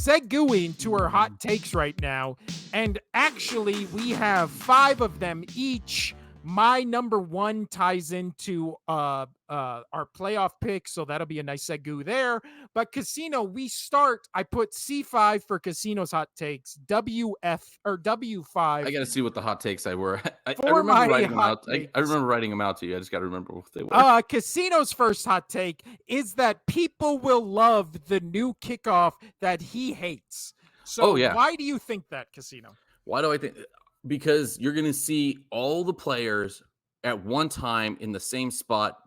segueing to our hot takes right now. And actually, we have 5 of them each. My number 1 ties into our playoff pick, so that'll be a nice segue there. But Casino, we start. I put C5 for Casino's hot takes, WF or W5. I got to see what the hot takes I were. I For remember my writing them hot out. I takes. remember writing them out to you. I just got to remember what they were. Casino's first hot take is that people will love the new kickoff that he hates. So why do you think that, Casino? Why do I think? Because you're going to see all the players at one time in the same spot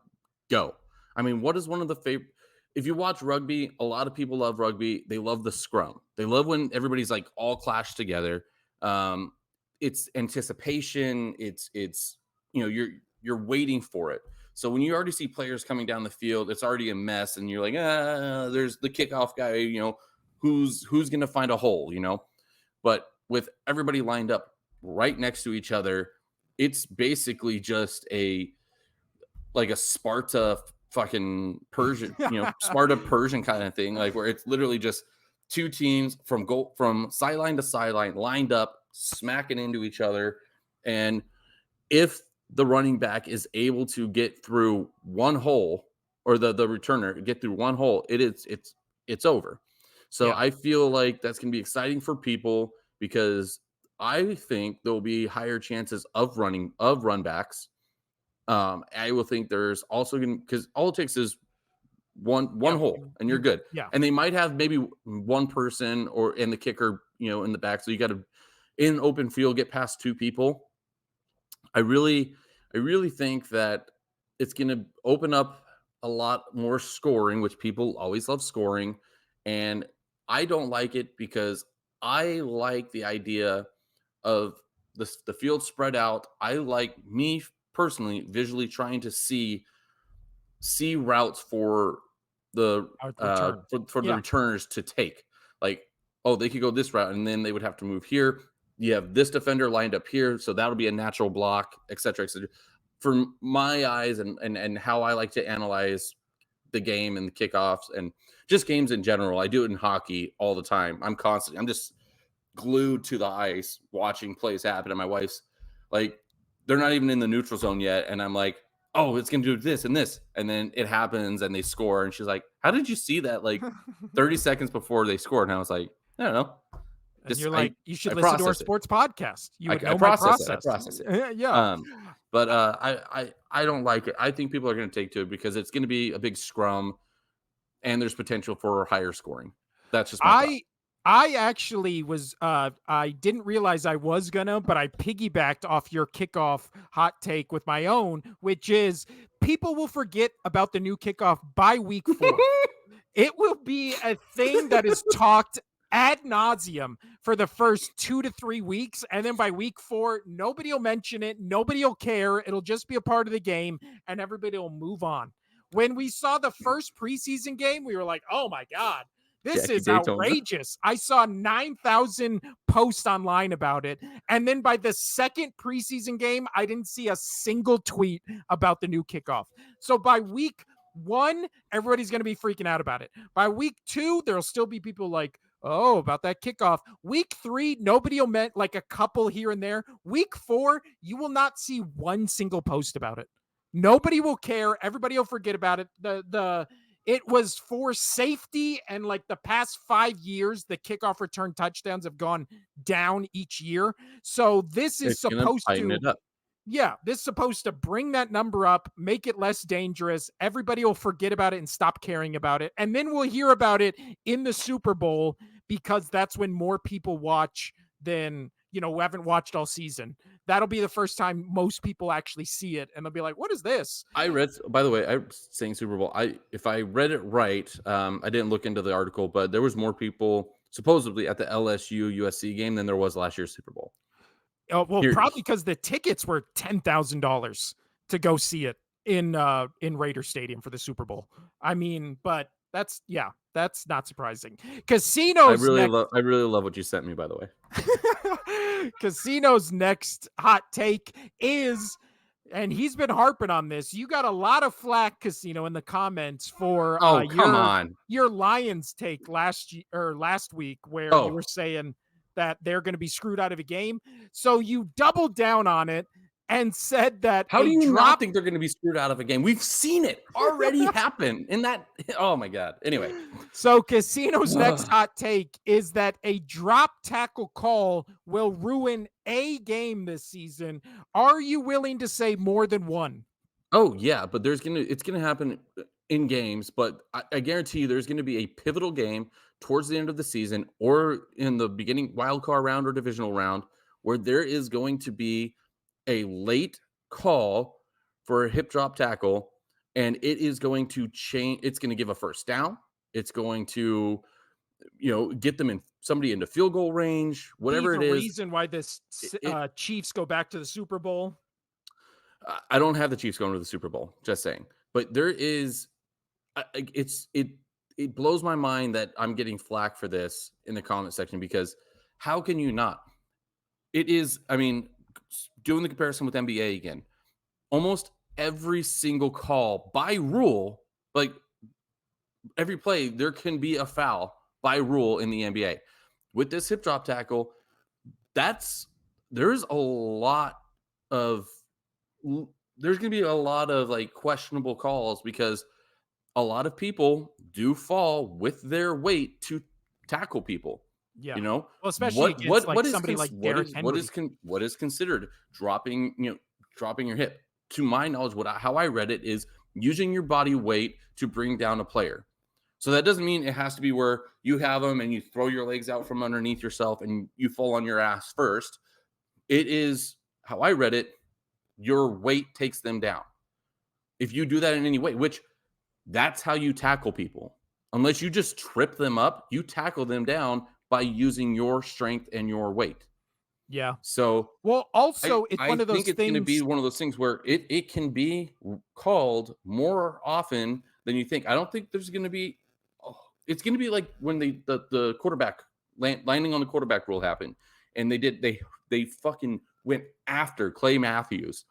go. I mean, what is one of the favorite? If you watch rugby, a lot of people love rugby. They love the scrum. They love when everybody's like all clashed together. It's anticipation. It's you're waiting for it. So when you already see players coming down the field, it's already a mess, and you're like, there's the kickoff guy. Who's going to find a hole? But with everybody lined up right next to each other, it's basically just a Sparta fucking Persian, Sparta Persian kind of thing, like where it's literally just two teams from sideline to sideline lined up, smacking into each other. And if the running back is able to get through one hole, or the returner get through one hole, it's over. So I feel like that's going to be exciting for people, because I think there'll be higher chances of run backs. I will think there's also going to, because all it takes is one hole and you're good. Yeah. And they might have maybe one person in the kicker, in the back. So you got to, in open field, get past two people. I really think that it's going to open up a lot more scoring, which people always love scoring. And I don't like it, because I like the idea of the field spread out. I like, me personally, visually trying to see routes for the for the returners to take. Like, they could go this route, and then they would have to move here. You have this defender lined up here, so that'll be a natural block, et cetera, et cetera. From my eyes and how I like to analyze the game and the kickoffs and just games in general, I do it in hockey all the time. I'm just glued to the ice watching plays happen, and my wife's like, they're not even in the neutral zone yet, and I'm like, it's gonna do this and this, and then it happens and they score, and she's like, how did you see that, like 30 seconds before they scored? And I was like, I don't know. You're like, you should listen to our sports podcast. You would know my process. I process it. Yeah. But I don't like it. I think people are going to take to it, because it's going to be a big scrum, and there's potential for higher scoring. That's just my thought. I actually was, I didn't realize I was gonna, but I piggybacked off your kickoff hot take with my own, which is people will forget about the new kickoff by week 4. It will be a thing that is talked ad nauseum for the first 2 to 3 weeks. And then by week 4, nobody will mention it. Nobody will care. It'll just be a part of the game, and everybody will move on. When we saw the first preseason game, we were like, oh my God, this is outrageous. I saw 9,000 posts online about it. And then by the second preseason game, I didn't see a single tweet about the new kickoff. So by week 1, everybody's going to be freaking out about it. By week 2, there'll still be people like, about that kickoff. Week 3, nobody will meant like a couple here and there. Week 4, you will not see one single post about it. Nobody will care. Everybody will forget about it. It was for safety, and like the past 5 years, the kickoff return touchdowns have gone down each year. So this is supposed to, this is supposed to bring that number up, make it less dangerous. Everybody will forget about it and stop caring about it. And then we'll hear about it in the Super Bowl, because that's when more people watch than, who haven't watched all season. That'll be the first time most people actually see it, and they'll be like, what is this? By the way, I'm saying Super Bowl. If I read it right, I didn't look into the article, but there was more people supposedly at the LSU USC game than there was last year's Super Bowl. Probably because the tickets were $10,000 to go see it in Raider Stadium for the Super Bowl. I mean, but that's not surprising. Casinos. I really love what you sent me, by the way. Casino's next hot take is And he's been harping on this. You got a lot of flack, Casino, in the comments for Oh, come on. your Lions take last week, where you were Oh, saying that they're going to be screwed out of a game. So you doubled down on it and said that how do a you not drop. think they're going to be screwed out of a game? We've seen it already happen in that. Oh my God. Anyway, So Casino's next hot take is that a drop tackle call will ruin a game this season. Are you willing to say more than one? oh yeah, but it's gonna happen in games, but I guarantee you there's gonna be a pivotal game towards the end of the season or in the beginning wild card round or divisional round where there is going to be a late call for a hip drop tackle, and it is going to change. It's going to give a first down. It's going to, get them in somebody into field goal range, Be whatever the it is. reason why this Chiefs go back to the Super Bowl. I don't have the Chiefs going to the Super Bowl, just saying. But there is it blows my mind that I'm getting flack for this in the comment section because how can you not? It is, I mean, doing the comparison with NBA again. Almost every single call by rule, like every play, there can be a foul by rule in the NBA. With this hip drop tackle, there's a lot of there's going to be a lot of like questionable calls because a lot of people do fall with their weight to tackle people. Yeah. You know, Well, especially against like what is somebody like Derrick Henry. what is considered dropping dropping your hip? To my knowledge, how I read it is using your body weight to bring down a player. So that doesn't mean it has to be where you have them and you throw your legs out from underneath yourself and you fall on your ass first. It is how I read it. Your weight takes them down. If you do that in any way, which that's how you tackle people. Unless you just trip them up, you tackle them down by using your strength and your weight. Yeah. So, well, also it's one of those things. I think it's going to be one of those things where it can be called more often than you think. I don't think there's going to be. It's going to be like when the quarterback landing on the quarterback rule happened, and they fucking went after Clay Matthews.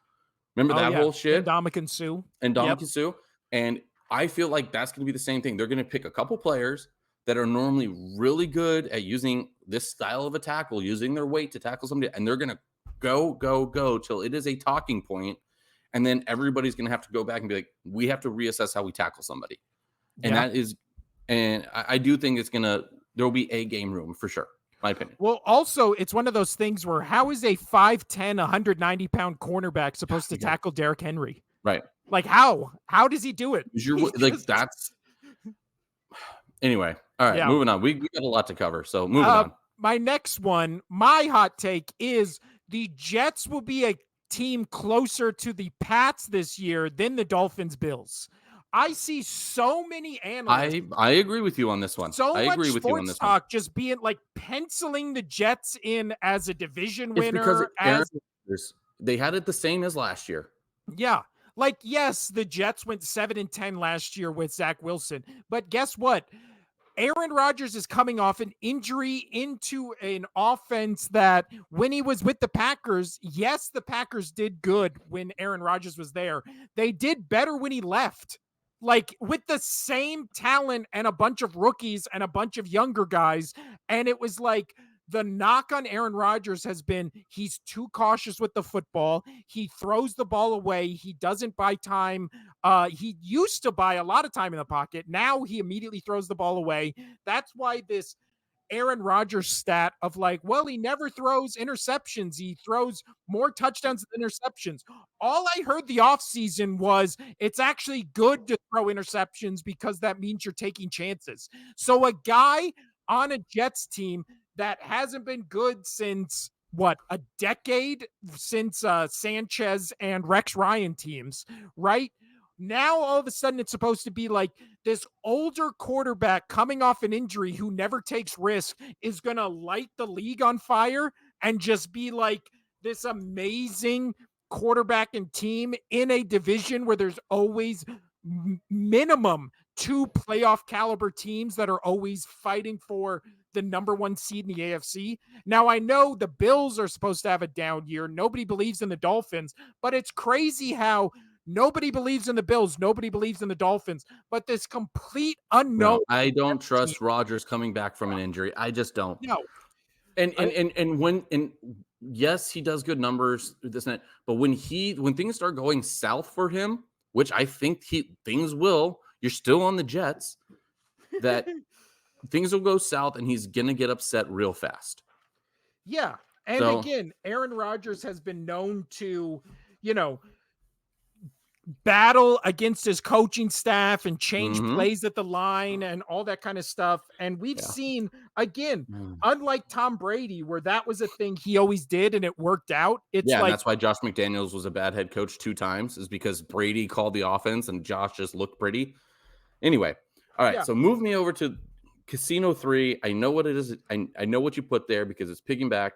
Remember that whole shit? And Ndamukong Suh. And Ndamukong Suh. And I feel like that's going to be the same thing. They're going to pick a couple players that are normally really good at using this style of a tackle, using their weight to tackle somebody, and they're going to go till it is a talking point, and then everybody's going to have to go back and be like, we have to reassess how we tackle somebody. And that is, and I do think there'll be a game room for sure, my opinion. Well, also, it's one of those things where how is a 5'10", 190-pound cornerback supposed to tackle Derrick Henry? Right. Like how? How does he do it? That's anyway. All right, moving on. We got a lot to cover, so moving on. My next one, my hot take is the Jets will be a team closer to the Pats this year than the Dolphins Bills. I see so many analysts. I agree with you on this one. So I much agree with you on this talk one. just being like penciling the Jets in as a division winner. Because Aaron Rodgers, they had it the same as last year. Yeah. Like, yes, the Jets went 7-10 last year with Zach Wilson, but guess what? Aaron Rodgers is coming off an injury into an offense that when he was with the Packers, yes, the Packers did good when Aaron Rodgers was there. They did better when he left. Like with the same talent and a bunch of rookies and a bunch of younger guys. And it was like, the knock on Aaron Rodgers has been he's too cautious with the football. He throws the ball away. He doesn't buy time. He used to buy a lot of time in the pocket. Now he immediately throws the ball away. That's why this Aaron Rodgers stat of like, well, he never throws interceptions. He throws more touchdowns than interceptions. All I heard the offseason was it's actually good to throw interceptions because that means you're taking chances. So a guy on a Jets team that hasn't been good since a decade, since Sanchez and Rex Ryan teams, right? Now, all of a sudden, it's supposed to be like this older quarterback coming off an injury who never takes risk is going to light the league on fire and just be like this amazing quarterback and team in a division where there's always minimum 2 playoff caliber teams that are always fighting for the number one seed in the AFC. Now, I know the Bills are supposed to have a down year. Nobody believes in the Dolphins, but it's crazy how nobody believes in the Bills. Nobody believes in the Dolphins, but this complete unknown No, I don't team. trust Rodgers coming back from an injury. I just don't. No, And I, and and and when and yes, he does good numbers, this and that. But when things start going south for him, which I think things will, you're still on the Jets, that things will go south and he's gonna get upset real fast. yeah. And So again, Aaron Rodgers has been known to, you know, battle against his coaching staff and change mhm, plays at the line and all that kind of stuff. And we've yeah. seen, again, Mm. unlike Tom Brady, where that was a thing he always did and it worked out. It's Yeah, and like, that's why Josh McDaniels was a bad head coach 2 times, is because Brady called the offense and Josh just looked pretty. Anyway, all right, yeah, so move me over to Casino 3. I know what it is. I know what you put there because it's piggyback.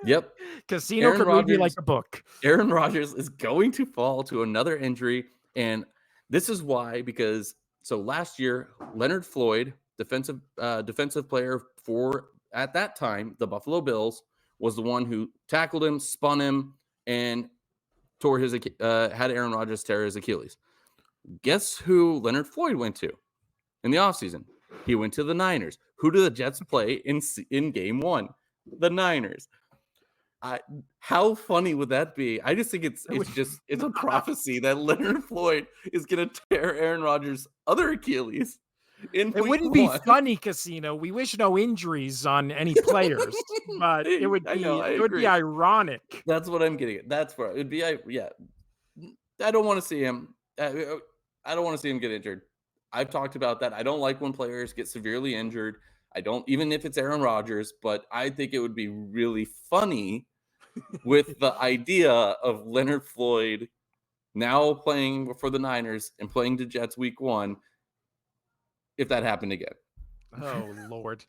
Yep. Casino Aaron could read me like Rodgers a book. Aaron Rodgers is going to fall to another injury, and this is why, because so last year, Leonard Floyd, defensive player for, at that time, the Buffalo Bills, was the one who tackled him, spun him, and had Aaron Rodgers tear his Achilles. Guess who Leonard Floyd went to in the offseason? He went to the Niners. Who do the Jets play in game one? The Niners. How funny would that be? I just think it's a prophecy that Leonard Floyd is gonna tear Aaron Rodgers' other Achilles in It week wouldn't be one. funny, Casino. We wish no injuries on any players, but I know, I it would be agree. ironic. That's what I'm getting at. That's where it'd be. Yeah, I don't want to see him. I don't want to see him get injured. I've talked about that. I don't like when players get severely injured. I don't, even if it's Aaron Rodgers, but I think it would be really funny with the idea of Leonard Floyd now playing for the Niners and playing the Jets week one, if that happened again. Oh Lord.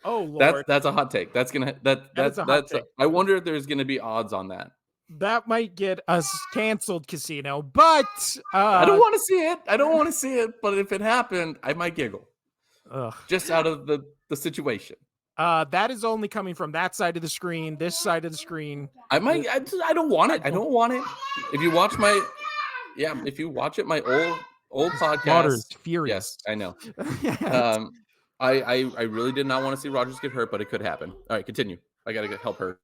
Oh That's Lord. that's a hot take. That's gonna That is a hot take. I wonder if there's gonna be odds on that. That might get us canceled, Casino, but I don't want to see it. I don't want to see it, but if it happened, I might giggle ugh. just out of the situation. That is only coming from that side of the screen, this side of the screen. I might. I don't want I it. I don't don't want it. If you watch my if you watch it, my old daughter is podcast. Yes, furious. I know. Yes. Um, I really did not want to see Rodgers get hurt, but it could happen. All right, continue. I gotta help her.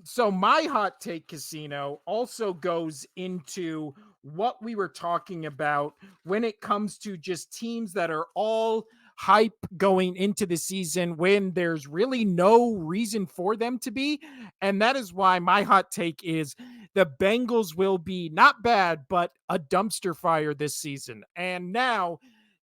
So my hot take, Casino, also goes into what we were talking about when it comes to just teams that are all hype going into the season when there's really no reason for them to be. And that is why my hot take is the Bengals will be not bad, but a dumpster fire this season. And now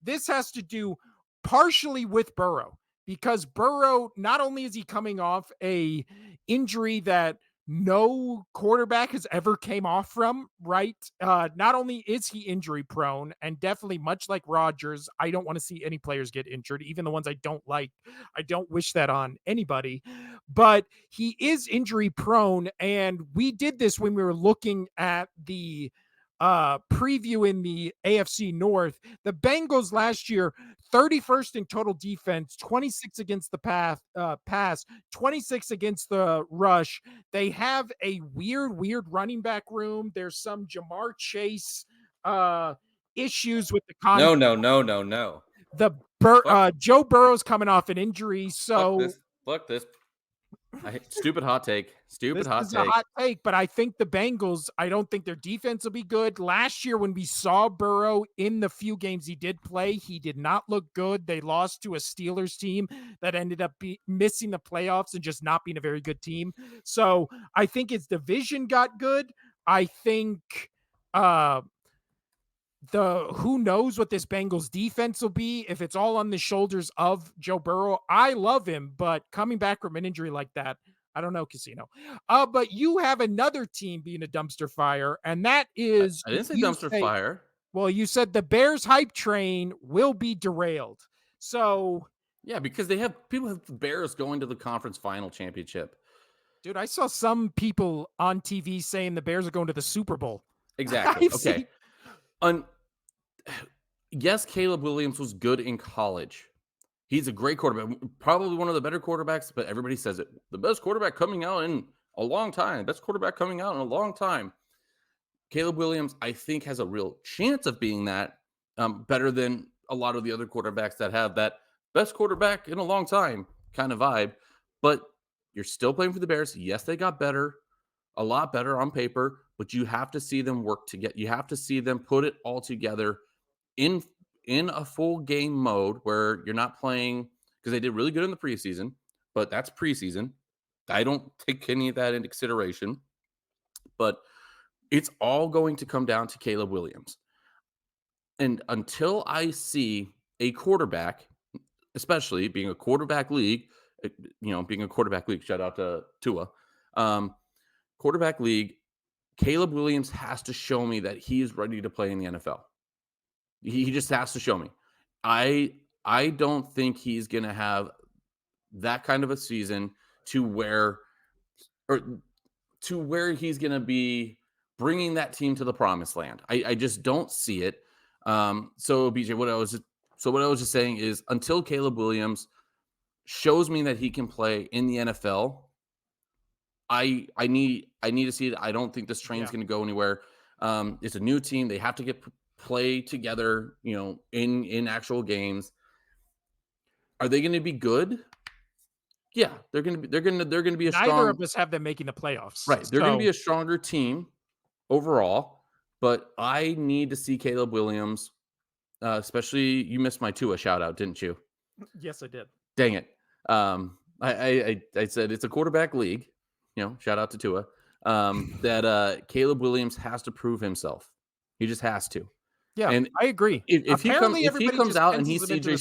this has to do partially with Burrow, because Burrow, not only is he coming off a injury that no quarterback has ever came off from, right? Not only is he injury prone, and definitely much like Rodgers, I don't want to see any players get injured, even the ones I don't like. I don't wish that on anybody, but he is injury prone. And we did this when we were looking at the preview in the AFC North. The Bengals last year, 31st in total defense, 26 against the pass, 26 against the rush. They have a weird running back room. There's some Jamar Chase issues with the No, no, no, no, no. Fuck, Joe Burrow's coming off an injury, fuck so this. Fuck this. Stupid hot take. Stupid this hot is a take. hot take, but I think the Bengals, I don't think their defense will be good. Last year, when we saw Burrow in the few games he did play, he did not look good. They lost to a Steelers team that ended up missing the playoffs and just not being a very good team. So I think his division got good. I think who knows what this Bengals defense will be if it's all on the shoulders of Joe Burrow. I love him, but coming back from an injury like that, I don't know, Casino. But you have another team being a dumpster fire, and that is I didn't say dumpster fire. well, you said the Bears hype train will be derailed. So, Yeah, because people have the Bears going to the conference final championship. dude, I saw some people on TV saying the Bears are going to the Super Bowl. Exactly. I've Okay. seen- Yes, Caleb Williams was good in college, He's a great quarterback, probably one of the better quarterbacks, but everybody says it. The best quarterback coming out in a long time. Best quarterback coming out in a long time. Caleb Williams, I think, has a real chance of being that, better than a lot of the other quarterbacks that have that best quarterback in a long time kind of vibe. But you're still playing for the Bears. Yes, they got better, a lot better on paper, but you have to see them work together. You have to see them put it all together in in a full game mode where you're not playing, because they did really good in the preseason, but that's preseason. I don't take any of that into consideration. But it's all going to come down to Caleb Williams. And until I see a quarterback, especially being a quarterback league, being a quarterback league, shout out to Tua, um, quarterback league, Caleb Williams has to show me that he is ready to play in the NFL. He just has to show me. I don't think he's going to have that kind of a season to where or to where he's going to be bringing that team to the promised land. I just don't see it. So BJ, what I was just saying is, until Caleb Williams shows me that he can play in the NFL, I need to see it. I don't think this train's going to go anywhere. It's a new team. They have to get play together, in actual games. Are they going to be good? Yeah, they're going to be a strong. Neither of us have them making the playoffs. Right. They're going to be a stronger team overall, but I need to see Caleb Williams, especially. You missed my Tua shout out, didn't you? Yes, I did. Dang it. I said it's a quarterback league, shout out to Tua, that Caleb Williams has to prove himself. He just has to. Yeah, and I agree. If he comes out and he CJ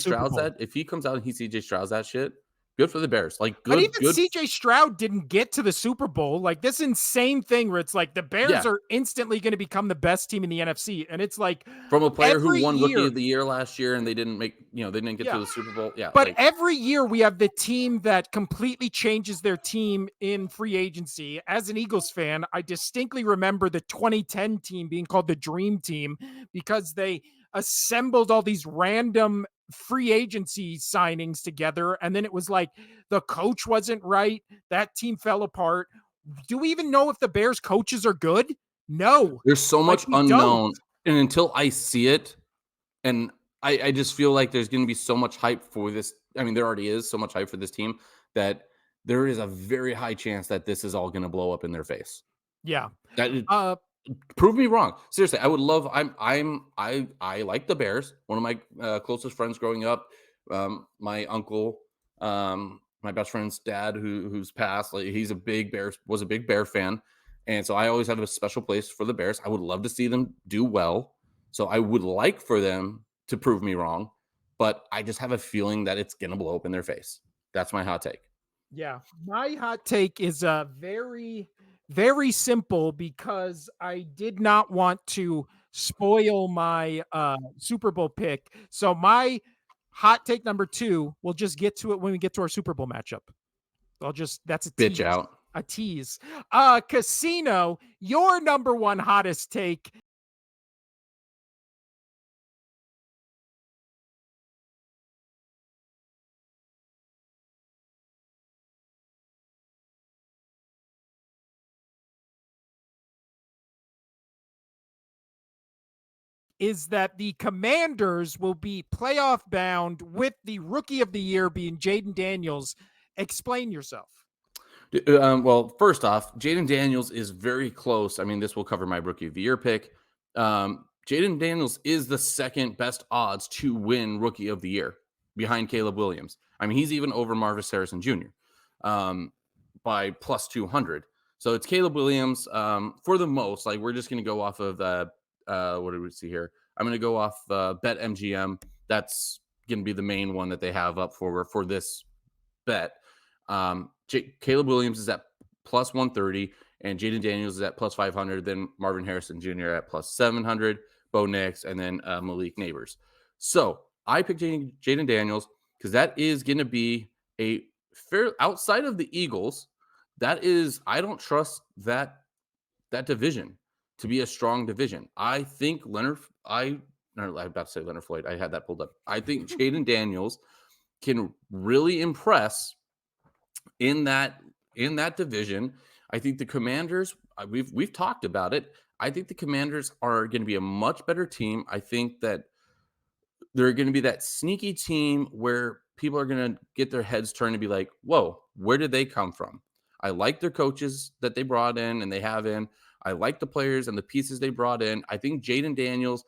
Stroud's that shit, good for the Bears. Like, good. But even CJ Stroud didn't get to the Super Bowl. Like, this insane thing where it's like the Bears are instantly going to become the best team in the NFC. And it's like, from a player who won Rookie of the Year last year and they didn't make, they didn't get to the Super Bowl. Yeah. But every year we have the team that completely changes their team in free agency. As an Eagles fan, I distinctly remember the 2010 team being called the Dream Team because they assembled all these random free agency signings together. And then it was like the coach wasn't right. That team fell apart. Do we even know if the Bears coaches are good? No. There's so much unknown. And until I see it, and I just feel like there's going to be so much hype for this. I mean, there already is so much hype for this team that there is a very high chance that this is all going to blow up in their face. Yeah. Prove me wrong. Seriously, I would love. I like the Bears. One of my closest friends growing up, my uncle, my best friend's dad, who's passed. Like, was a big Bear fan, and so I always have a special place for the Bears. I would love to see them do well. So I would like for them to prove me wrong, but I just have a feeling that it's gonna blow up in their face. That's my hot take. Yeah, my hot take is very, very simple because I did not want to spoil my Super Bowl pick. So my hot take number 2, we'll just get to it when we get to our Super Bowl matchup. That's a tease. Bitch out. A tease. Casino, your number 1 hottest take. Is that the Commanders will be playoff bound with the Rookie of the Year being Jayden Daniels. Explain yourself. Well, first off, Jayden Daniels is very close. I mean, this will cover my Rookie of the Year pick. Jayden Daniels is the second best odds to win Rookie of the Year behind Caleb Williams. I mean, he's even over Marvis Harrison Jr. By plus 200. So it's Caleb Williams for the most. Like, we're just going to go off of what do we see here? I'm going to go off BetMGM. That's going to be the main one that they have up for this bet. Caleb Williams is at plus 130, and Jayden Daniels is at plus 500. Then Marvin Harrison Jr. at plus 700, Bo Nix, and then Malik Neighbors. So I picked Jayden Daniels because that is going to be a fair outside of the Eagles. That is, I don't trust that division to be a strong division. I think I'm about to say Leonard Floyd. I had that pulled up. I think Jayden Daniels can really impress in that division. I think the Commanders, we've talked about it. I think the Commanders are going to be a much better team. I think that they're going to be that sneaky team where people are going to get their heads turned and be like, "Whoa, where did they come from?" I like their coaches that they brought in and they have in. I like the players and the pieces they brought in. I think Jaden Daniels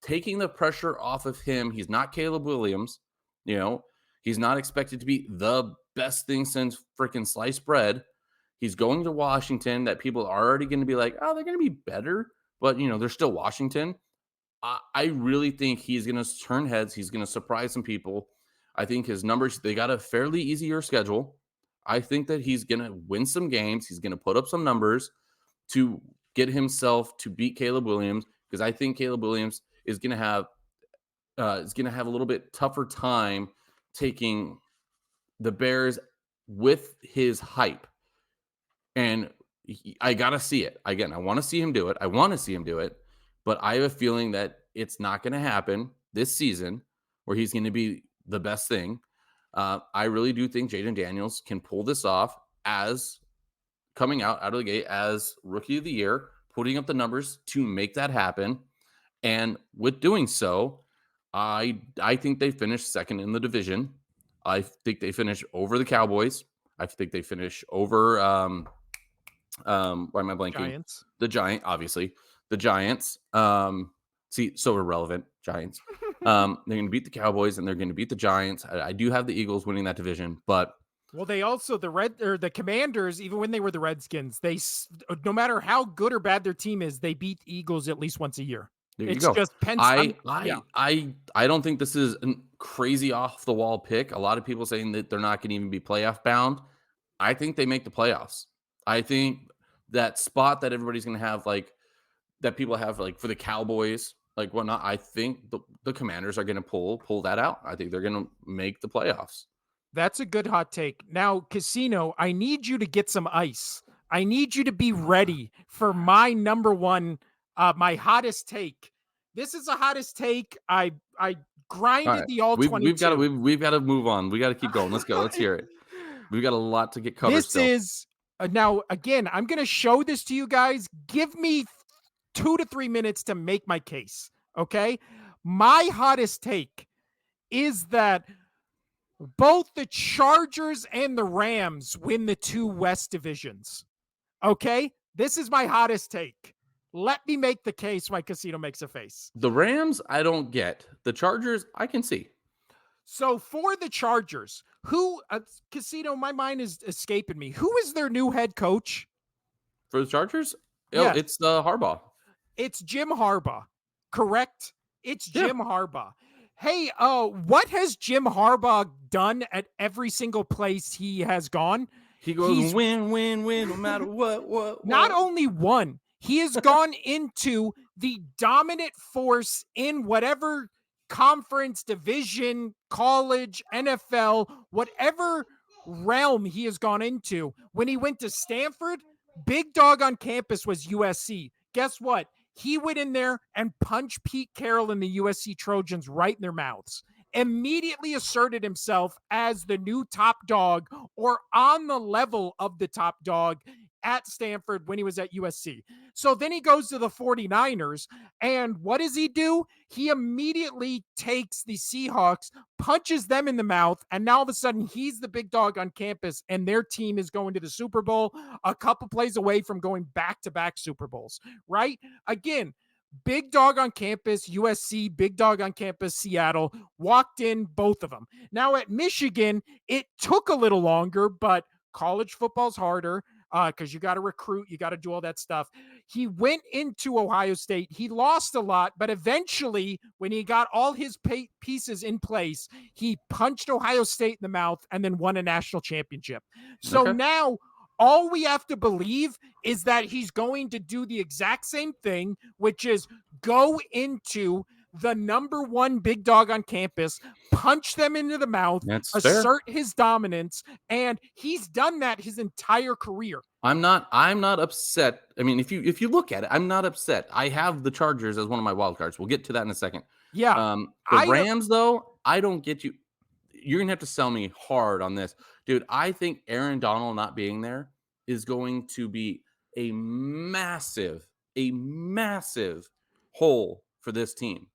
taking the pressure off of him. He's not Caleb Williams. You know, he's not expected to be the best thing since freaking sliced bread. He's going to Washington that people are already going to be like, oh, they're going to be better, but they're still Washington. I really think he's going to turn heads. He's going to surprise some people. I think his numbers, they got a fairly easier schedule. I think that he's going to win some games. He's going to put up some numbers to get himself to beat Caleb Williams, because I think Caleb Williams is going to have a little bit tougher time taking the Bears with his hype. And I got to see it. Again, I want to see him do it. But I have a feeling that it's not going to happen this season where he's going to be the best thing. I really do think Jaden Daniels can pull this off as coming out of the gate as Rookie of the Year, putting up the numbers to make that happen. And with doing so, I think they finished second in the division. I think they finish over the Cowboys. I think they finish over why am I blanking? Giants. Obviously. The Giants. See, so irrelevant. Giants. They're going to beat the Cowboys and they're going to beat the Giants. I do have the Eagles winning that division, but well, they also the Commanders, even when they were the Redskins, no matter how good or bad their team is, they beat Eagles at least once a year. There it's you go. Just I don't think this is a crazy off the wall pick. A lot of people saying that they're not going to even be playoff bound. I think they make the playoffs. I think that spot that everybody's going to have, like that people have, like for the Cowboys, like whatnot. I think the Commanders are going to pull that out. I think they're going to make the playoffs. That's a good hot take. Now, Casino, I need you to get some ice. I need you to be ready for my number one, my hottest take. This is the hottest take. I grinded the all 22. We've got to move on. We got to keep going. Let's go. Let's hear it. We've got a lot to get covered. This is now again. I'm going to show this to you guys. Give me 2 to 3 minutes to make my case. Okay, my hottest take is that both the Chargers and the Rams win the 2 West divisions. Okay, this is my hottest take. Let me make the case why Casino makes a face. The Rams, I don't get. The Chargers, I can see. So for the Chargers, who Casino, my mind is escaping me. Who is their new head coach for the Chargers? Yes. It's Harbaugh. It's Jim Harbaugh, correct? It's Jim Harbaugh. Hey, what has Jim Harbaugh done at every single place he has gone? He goes win, no matter what. Not only one, he has gone into the dominant force in whatever conference, division, college, NFL, whatever realm he has gone into. When he went to Stanford, big dog on campus was USC. Guess what? He went in there and punched Pete Carroll and the USC Trojans right in their mouths. Immediately asserted himself as the new top dog or on the level of the top dog at Stanford when he was at USC. So then he goes to the 49ers, and what does he do? He immediately takes the Seahawks, punches them in the mouth, and now all of a sudden he's the big dog on campus, and their team is going to the Super Bowl, a couple plays away from going back-to-back Super Bowls, right? Again, big dog on campus, USC, big dog on campus, Seattle, walked in both of them. Now at Michigan, it took a little longer, but college football's harder because you got to recruit, you got to do all that stuff. He went into Ohio State. He lost a lot, but eventually when he got all his pieces in place, he punched Ohio State in the mouth and then won a national championship. So now all we have to believe is that he's going to do the exact same thing, which is go into the number one big dog on campus, punch them into the mouth, assert his dominance, and he's done that his entire career. I'm not upset. I mean, if you look at it, I'm not upset. I have the Chargers as one of my wild cards. We'll get to that in a second. Yeah. The Rams, though, I don't get you. you're gonna have to sell me hard on this, dude. I think Aaron Donald not being there is going to be a massive hole for this team.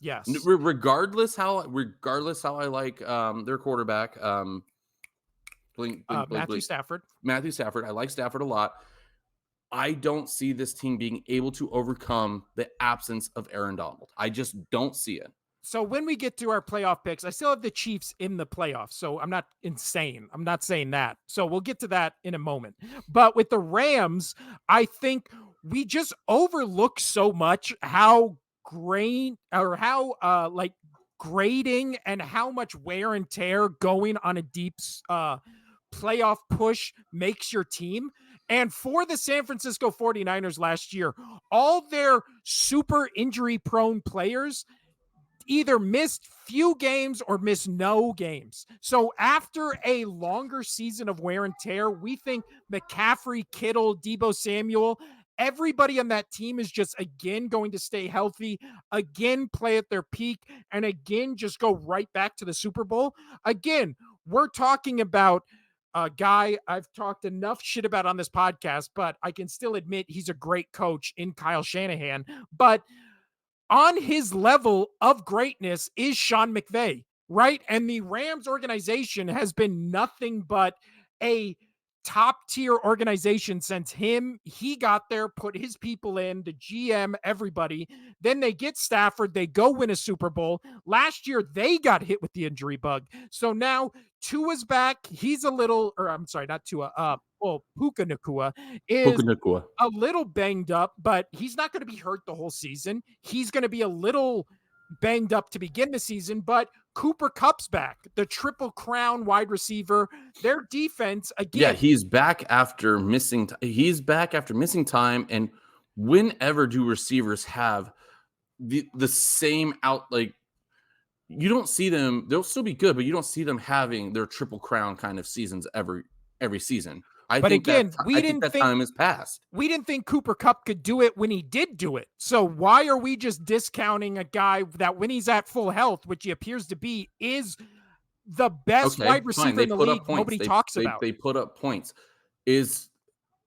Yes. Regardless how I like their quarterback, blink, blink, blink, Matthew blink, Stafford. Matthew Stafford. I like Stafford a lot. I don't see this team being able to overcome the absence of Aaron Donald. I just don't see it. So when we get to our playoff picks, I still have the Chiefs in the playoffs. So I'm not insane. I'm not saying that. So we'll get to that in a moment. But with the Rams, I think we just overlook so much how great or how like grading and how much wear and tear going on a deep playoff push makes your team. And for the San Francisco 49ers last year, all their super injury prone players either missed few games or missed no games. So after a longer season of wear and tear, we think McCaffrey, Kittle, Deebo Samuel, everybody on that team is just again going to stay healthy, again play at their peak, and again just go right back to the Super Bowl. Again, we're talking about a guy I've talked enough shit about on this podcast, but I can still admit he's a great coach in Kyle Shanahan. But on his level of greatness is Sean McVay, right? And the Rams organization has been nothing but a top tier organization since he got there, put his people in, the GM, everybody. Then they get Stafford, they go win a Super Bowl. Last year, they got hit with the injury bug. So now Tua's back. He's a little, or I'm sorry, not Tua, Puka Nacua is Puka Nacua. a little banged up, but he's not going to be hurt the whole season. He's going to be a little banged up to begin the season, but Cooper Kupp's back, the Triple Crown wide receiver. Their defense, again. Yeah, he's back after missing. He's back after missing time. And whenever do receivers have the same out, like, you don't see them, they'll still be good, but you don't see them having their Triple Crown kind of seasons every season. I think that time is past. We didn't think Cooper Kupp could do it when he did do it. So why are we just discounting a guy that when he's at full health, which he appears to be, is the best wide receiver in the league? Nobody talks about. They put up points. Is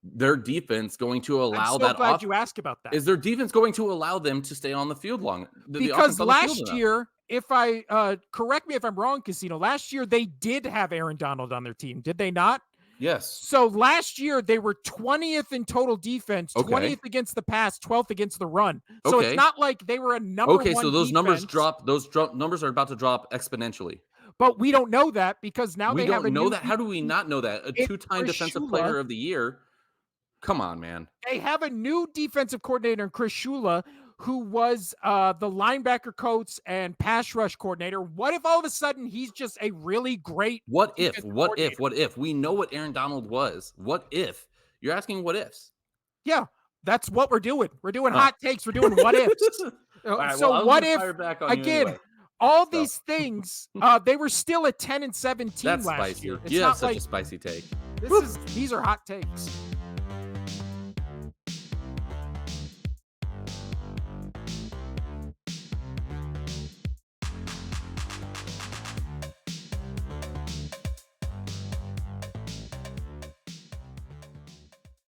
their defense going to allow I'm so glad you asked about that. Is their defense going to allow them to stay on the field long? Because last year, if I correct me if I'm wrong, Casino, last year they did have Aaron Donald on their team, did they not? Yes. So last year they were 20th in total defense, 20th against the pass, 12th against the run. So it's not like they were a number one. So those defense, numbers drop. Those numbers are about to drop exponentially. But we don't know that because now they have a know that. How do we not know that? A two-time defensive player of the year. Come on, man. They have a new defensive coordinator in Chris Shula, who was the linebacker coach and pass rush coordinator. What if all of a sudden he's just a really great What if? We know what Aaron Donald was. What if? You're asking what ifs. Yeah, that's what we're doing. We're doing hot takes. We're doing what ifs. Right, so what if, again, anyway. all these things, they were still a 10-17 That's last spicy. year. It's You have not such like a spicy take. these are hot takes.